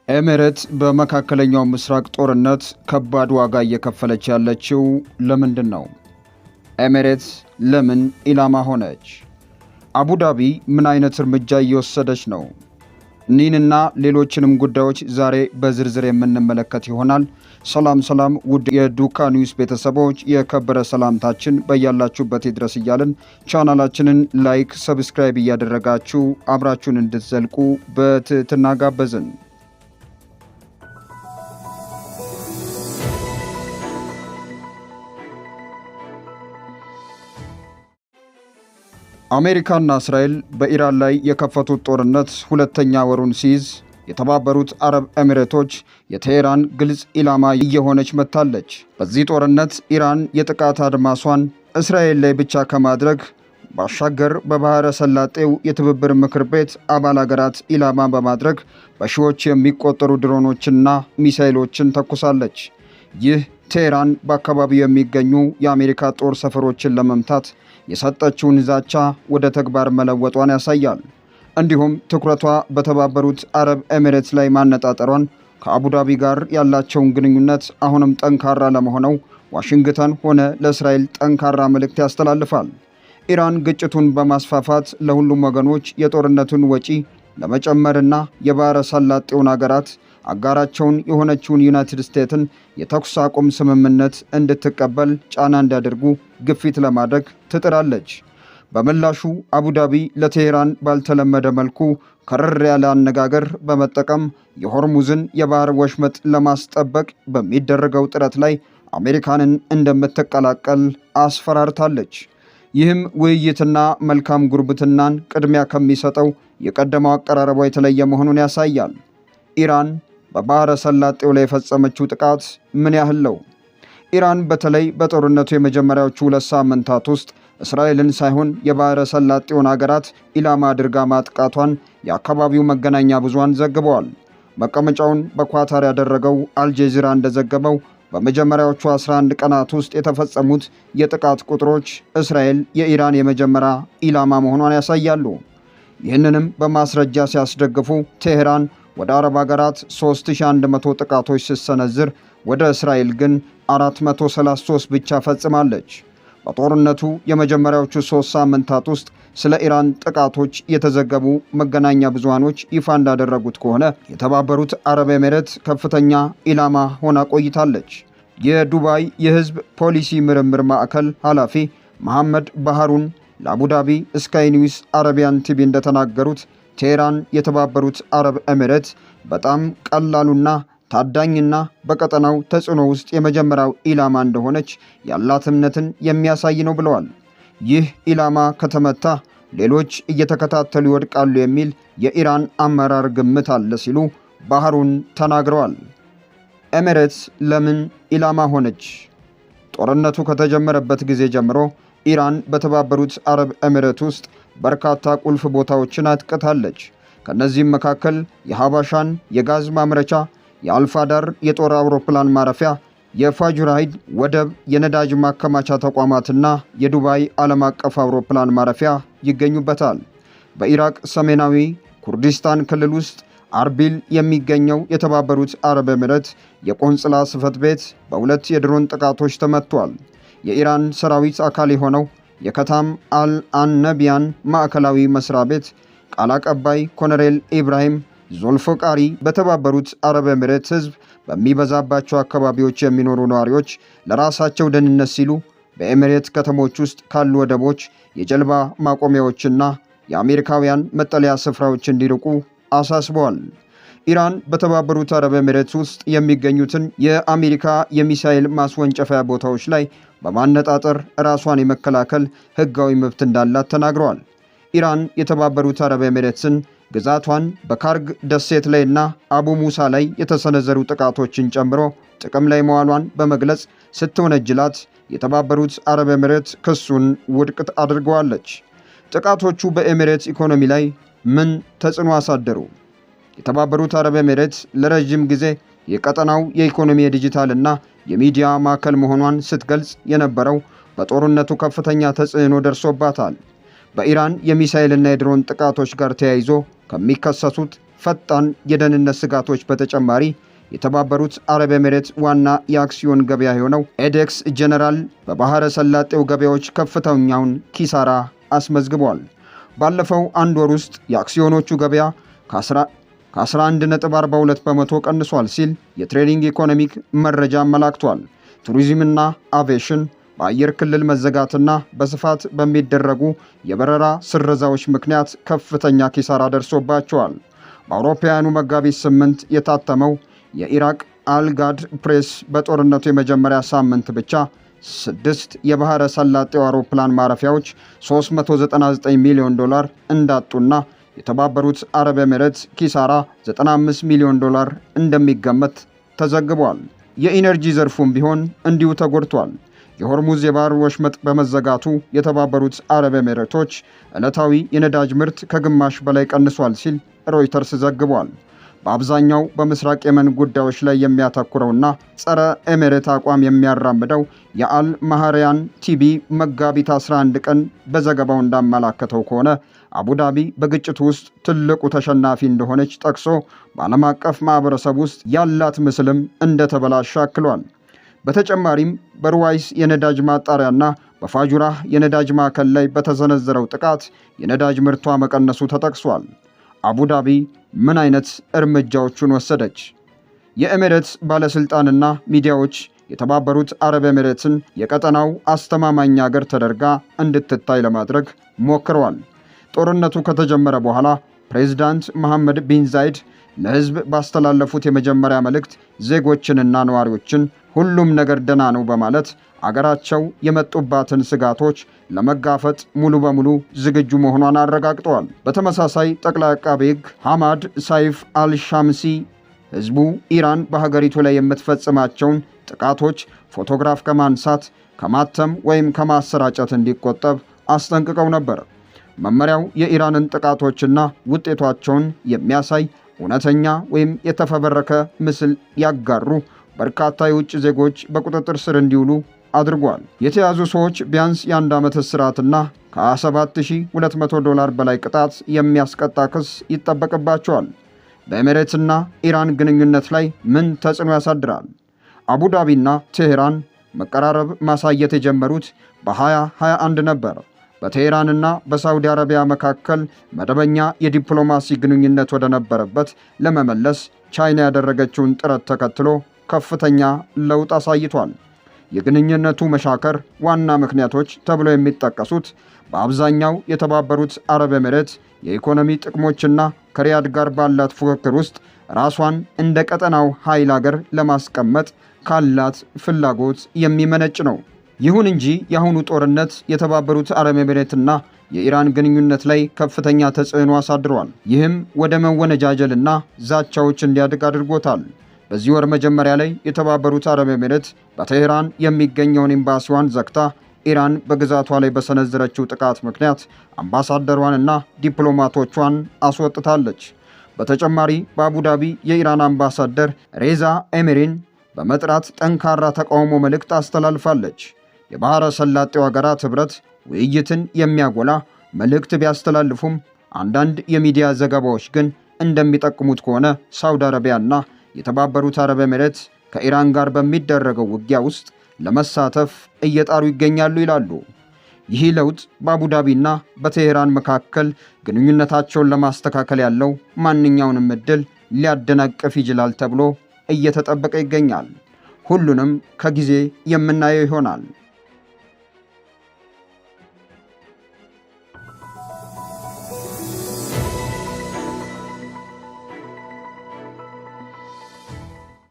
ኤሚሬት በመካከለኛው ምስራቅ ጦርነት ከባድ ዋጋ እየከፈለች ያለችው ለምንድን ነው? ኤሚሬት ለምን ኢላማ ሆነች? አቡዳቢ ምን አይነት እርምጃ እየወሰደች ነው? እኒህንና ሌሎችንም ጉዳዮች ዛሬ በዝርዝር የምንመለከት ይሆናል። ሰላም ውድ የዱካ ኒውስ ቤተሰቦች፣ የከበረ ሰላምታችን በያላችሁበት ይድረስ እያልን ቻናላችንን ላይክ፣ ሰብስክራይብ እያደረጋችሁ አብራችሁን እንድትዘልቁ በትህትና ጋበዝን። አሜሪካና እስራኤል በኢራን ላይ የከፈቱት ጦርነት ሁለተኛ ወሩን ሲይዝ የተባበሩት አረብ ኤሚሬቶች የቴሄራን ግልጽ ኢላማ እየሆነች መጥታለች። በዚህ ጦርነት ኢራን የጥቃት አድማሷን እስራኤል ላይ ብቻ ከማድረግ ባሻገር በባህረ ሰላጤው የትብብር ምክር ቤት አባል አገራት ኢላማ በማድረግ በሺዎች የሚቆጠሩ ድሮኖችና ሚሳኤሎችን ተኩሳለች። ይህ ቴሄራን በአካባቢው የሚገኙ የአሜሪካ ጦር ሰፈሮችን ለመምታት የሰጠችውን ዛቻ ወደ ተግባር መለወጧን ያሳያል። እንዲሁም ትኩረቷ በተባበሩት አረብ ኤሚሬትስ ላይ ማነጣጠሯን ከአቡዳቢ ጋር ያላቸውን ግንኙነት አሁንም ጠንካራ ለመሆነው ዋሽንግተን ሆነ ለእስራኤል ጠንካራ መልእክት ያስተላልፋል። ኢራን ግጭቱን በማስፋፋት ለሁሉም ወገኖች የጦርነቱን ወጪ ለመጨመርና የባህረ ሰላጤውን አገራት አጋራቸውን የሆነችውን ዩናይትድ ስቴትስን የተኩስ አቁም ስምምነት እንድትቀበል ጫና እንዲያደርጉ ግፊት ለማድረግ ትጥራለች። በምላሹ አቡዳቢ ለቴሄራን ባልተለመደ መልኩ ከረር ያለ አነጋገር በመጠቀም የሆርሙዝን የባህር ወሽመጥ ለማስጠበቅ በሚደረገው ጥረት ላይ አሜሪካንን እንደምትቀላቀል አስፈራርታለች። ይህም ውይይትና መልካም ጉርብትናን ቅድሚያ ከሚሰጠው የቀደመው አቀራረቧ የተለየ መሆኑን ያሳያል። ኢራን በባህረ ሰላጤው ላይ የፈጸመችው ጥቃት ምን ያህል ነው? ኢራን በተለይ በጦርነቱ የመጀመሪያዎቹ 2 ሳምንታት ውስጥ እስራኤልን ሳይሆን የባህረ ሰላጤውን አገራት ኢላማ አድርጋ ማጥቃቷን የአካባቢው መገናኛ ብዙሃን ዘግበዋል። መቀመጫውን በኳታር ያደረገው አልጄዚራ እንደዘገበው በመጀመሪያዎቹ 11 ቀናት ውስጥ የተፈጸሙት የጥቃት ቁጥሮች እስራኤል የኢራን የመጀመሪያ ኢላማ መሆኗን ያሳያሉ። ይህንንም በማስረጃ ሲያስደግፉ ቴሄራን ወደ አረብ ሀገራት 3100 ጥቃቶች ስትሰነዝር ወደ እስራኤል ግን 433 ብቻ ፈጽማለች። በጦርነቱ የመጀመሪያዎቹ 3 ሳምንታት ውስጥ ስለ ኢራን ጥቃቶች የተዘገቡ መገናኛ ብዙሃኖች ይፋ እንዳደረጉት ከሆነ የተባበሩት አረብ ኤሚሬት ከፍተኛ ኢላማ ሆና ቆይታለች። የዱባይ የህዝብ ፖሊሲ ምርምር ማዕከል ኃላፊ መሐመድ ባህሩን ለአቡዳቢ ስካይ ኒውስ አረቢያን ቲቪ እንደተናገሩት ቴሄራን የተባበሩት አረብ ኤሚሬት በጣም ቀላሉና ታዳኝና በቀጠናው ተጽዕኖ ውስጥ የመጀመሪያው ኢላማ እንደሆነች ያላት እምነትን የሚያሳይ ነው ብለዋል። ይህ ኢላማ ከተመታ ሌሎች እየተከታተሉ ይወድቃሉ የሚል የኢራን አመራር ግምት አለ ሲሉ ባህሩን ተናግረዋል። ኤሚሬትስ ለምን ኢላማ ሆነች? ጦርነቱ ከተጀመረበት ጊዜ ጀምሮ ኢራን በተባበሩት አረብ ኤሚሬት ውስጥ በርካታ ቁልፍ ቦታዎችን አጥቅታለች። ከነዚህም መካከል የሐባሻን የጋዝ ማምረቻ፣ የአልፋዳር የጦር አውሮፕላን ማረፊያ፣ የፋጁራይድ ወደብ፣ የነዳጅ ማከማቻ ተቋማትና የዱባይ ዓለም አቀፍ አውሮፕላን ማረፊያ ይገኙበታል። በኢራቅ ሰሜናዊ ኩርዲስታን ክልል ውስጥ አርቢል የሚገኘው የተባበሩት አረብ ኤሚሬት የቆንጽላ ጽሕፈት ቤት በ2 የድሮን ጥቃቶች ተመቷል። የኢራን ሰራዊት አካል የሆነው የከታም አልአነቢያን ማዕከላዊ መስሪያ ቤት ቃል አቀባይ ኮሎኔል ኢብራሂም ዞልፎቃሪ በተባበሩት አረብ ኤሚሬት ሕዝብ በሚበዛባቸው አካባቢዎች የሚኖሩ ነዋሪዎች ለራሳቸው ደህንነት ሲሉ በኤሚሬት ከተሞች ውስጥ ካሉ ወደቦች፣ የጀልባ ማቆሚያዎችና የአሜሪካውያን መጠለያ ስፍራዎች እንዲርቁ አሳስበዋል። ኢራን በተባበሩት አረብ ኤሚሬት ውስጥ የሚገኙትን የአሜሪካ የሚሳኤል ማስወንጨፊያ ቦታዎች ላይ በማነጣጠር ራሷን የመከላከል ሕጋዊ መብት እንዳላት ተናግረዋል። ኢራን የተባበሩት አረብ ኤሚሬትስን ግዛቷን በካርግ ደሴት ላይና አቡ ሙሳ ላይ የተሰነዘሩ ጥቃቶችን ጨምሮ ጥቅም ላይ መዋሏን በመግለጽ ስትወነጅላት የተባበሩት አረብ ኤሚሬት ክሱን ውድቅ አድርገዋለች። ጥቃቶቹ በኤሚሬት ኢኮኖሚ ላይ ምን ተጽዕኖ አሳደሩ? የተባበሩት አረብ ኤሚሬት ለረጅም ጊዜ የቀጠናው የኢኮኖሚ የዲጂታልና የሚዲያ ማዕከል መሆኗን ስትገልጽ የነበረው በጦርነቱ ከፍተኛ ተጽዕኖ ደርሶባታል። በኢራን የሚሳኤልና የድሮን ጥቃቶች ጋር ተያይዞ ከሚከሰቱት ፈጣን የደህንነት ስጋቶች በተጨማሪ የተባበሩት አረብ ኤሚሬት ዋና የአክሲዮን ገበያ የሆነው ኤዴክስ ጀነራል በባህረ ሰላጤው ገበያዎች ከፍተኛውን ኪሳራ አስመዝግቧል። ባለፈው አንድ ወር ውስጥ የአክሲዮኖቹ ገበያ ከ11.42 በመቶ ቀንሷል ሲል የትሬዲንግ ኢኮኖሚክ መረጃ አመላክቷል። ቱሪዝምና አቪዬሽን በአየር ክልል መዘጋትና በስፋት በሚደረጉ የበረራ ስረዛዎች ምክንያት ከፍተኛ ኪሳራ ደርሶባቸዋል። በአውሮፓውያኑ መጋቢት 8 የታተመው የኢራቅ አልጋድ ፕሬስ በጦርነቱ የመጀመሪያ ሳምንት ብቻ 6 የባህረ ሰላጤው አውሮፕላን ማረፊያዎች $399 ሚሊዮን እንዳጡና የተባበሩት አረብ ኤሚሬት ኪሳራ $95 ሚሊዮን እንደሚገመት ተዘግቧል። የኢነርጂ ዘርፉም ቢሆን እንዲሁ ተጎድቷል። የሆርሙዝ የባህር ወሽመጥ በመዘጋቱ የተባበሩት አረብ ኤሚሬቶች ዕለታዊ የነዳጅ ምርት ከግማሽ በላይ ቀንሷል ሲል ሮይተርስ ዘግቧል። በአብዛኛው በምስራቅ የመን ጉዳዮች ላይ የሚያተኩረውና ጸረ ኤሚሬት አቋም የሚያራምደው የአል ማህሪያን ቲቪ መጋቢት 11 ቀን በዘገባው እንዳመላከተው ከሆነ አቡዳቢ በግጭቱ ውስጥ ትልቁ ተሸናፊ እንደሆነች ጠቅሶ በዓለም አቀፍ ማህበረሰብ ውስጥ ያላት ምስልም እንደተበላሸ አክሏል። በተጨማሪም በሩዋይስ የነዳጅ ማጣሪያና በፋጁራህ የነዳጅ ማዕከል ላይ በተሰነዘረው ጥቃት የነዳጅ ምርቷ መቀነሱ ተጠቅሷል። አቡዳቢ ምን አይነት እርምጃዎችን ወሰደች? የኤሚሬትስ ባለስልጣንና ሚዲያዎች የተባበሩት አረብ ኤሚሬትን የቀጠናው አስተማማኝ ሀገር ተደርጋ እንድትታይ ለማድረግ ሞክረዋል። ጦርነቱ ከተጀመረ በኋላ ፕሬዝዳንት መሐመድ ቢን ዛይድ ለህዝብ ባስተላለፉት የመጀመሪያ መልእክት ዜጎችንና ነዋሪዎችን ሁሉም ነገር ደህና ነው በማለት አገራቸው የመጡባትን ስጋቶች ለመጋፈጥ ሙሉ በሙሉ ዝግጁ መሆኗን አረጋግጠዋል። በተመሳሳይ ጠቅላይ አቃቤ ሕግ ሐማድ ሳይፍ አልሻምሲ ህዝቡ ኢራን በሀገሪቱ ላይ የምትፈጽማቸውን ጥቃቶች ፎቶግራፍ ከማንሳት ከማተም ወይም ከማሰራጨት እንዲቆጠብ አስጠንቅቀው ነበር። መመሪያው የኢራንን ጥቃቶችና ውጤቷቸውን የሚያሳይ እውነተኛ ወይም የተፈበረከ ምስል ያጋሩ በርካታ የውጭ ዜጎች በቁጥጥር ስር እንዲውሉ አድርጓል። የተያዙ ሰዎች ቢያንስ የ1 ዓመት እስራትና $27200 በላይ ቅጣት የሚያስቀጣ ክስ ይጠበቅባቸዋል። በኤሚሬትና ኢራን ግንኙነት ላይ ምን ተጽዕኖ ያሳድራል? አቡዳቢና ቴሄራን መቀራረብ ማሳየት የጀመሩት በ2021 ነበር። በቴሄራንና በሳውዲ አረቢያ መካከል መደበኛ የዲፕሎማሲ ግንኙነት ወደ ነበረበት ለመመለስ ቻይና ያደረገችውን ጥረት ተከትሎ ከፍተኛ ለውጥ አሳይቷል። የግንኙነቱ መሻከር ዋና ምክንያቶች ተብለው የሚጠቀሱት በአብዛኛው የተባበሩት አረብ ኤሚሬት የኢኮኖሚ ጥቅሞችና ከሪያድ ጋር ባላት ፉክክር ውስጥ ራሷን እንደ ቀጠናው ኃይል አገር ለማስቀመጥ ካላት ፍላጎት የሚመነጭ ነው። ይሁን እንጂ የአሁኑ ጦርነት የተባበሩት አረብ ኤሚሬትና የኢራን ግንኙነት ላይ ከፍተኛ ተጽዕኖ አሳድሯል። ይህም ወደ መወነጃጀልና ዛቻዎች እንዲያድግ አድርጎታል። በዚህ ወር መጀመሪያ ላይ የተባበሩት አረብ ኤሚሬት በቴሄራን የሚገኘውን ኤምባሲዋን ዘግታ ኢራን በግዛቷ ላይ በሰነዘረችው ጥቃት ምክንያት አምባሳደሯንና ዲፕሎማቶቿን አስወጥታለች። በተጨማሪ በአቡዳቢ የኢራን አምባሳደር ሬዛ ኤሚሪን በመጥራት ጠንካራ ተቃውሞ መልእክት አስተላልፋለች። የባህረ ሰላጤው ሀገራት ህብረት ውይይትን የሚያጎላ መልእክት ቢያስተላልፉም አንዳንድ የሚዲያ ዘገባዎች ግን እንደሚጠቁሙት ከሆነ ሳውዲ አረቢያና የተባበሩት አረብ ኤሚሬት ከኢራን ጋር በሚደረገው ውጊያ ውስጥ ለመሳተፍ እየጣሩ ይገኛሉ ይላሉ። ይህ ለውጥ በአቡዳቢና በቴሄራን መካከል ግንኙነታቸውን ለማስተካከል ያለው ማንኛውንም እድል ሊያደናቅፍ ይችላል ተብሎ እየተጠበቀ ይገኛል። ሁሉንም ከጊዜ የምናየው ይሆናል።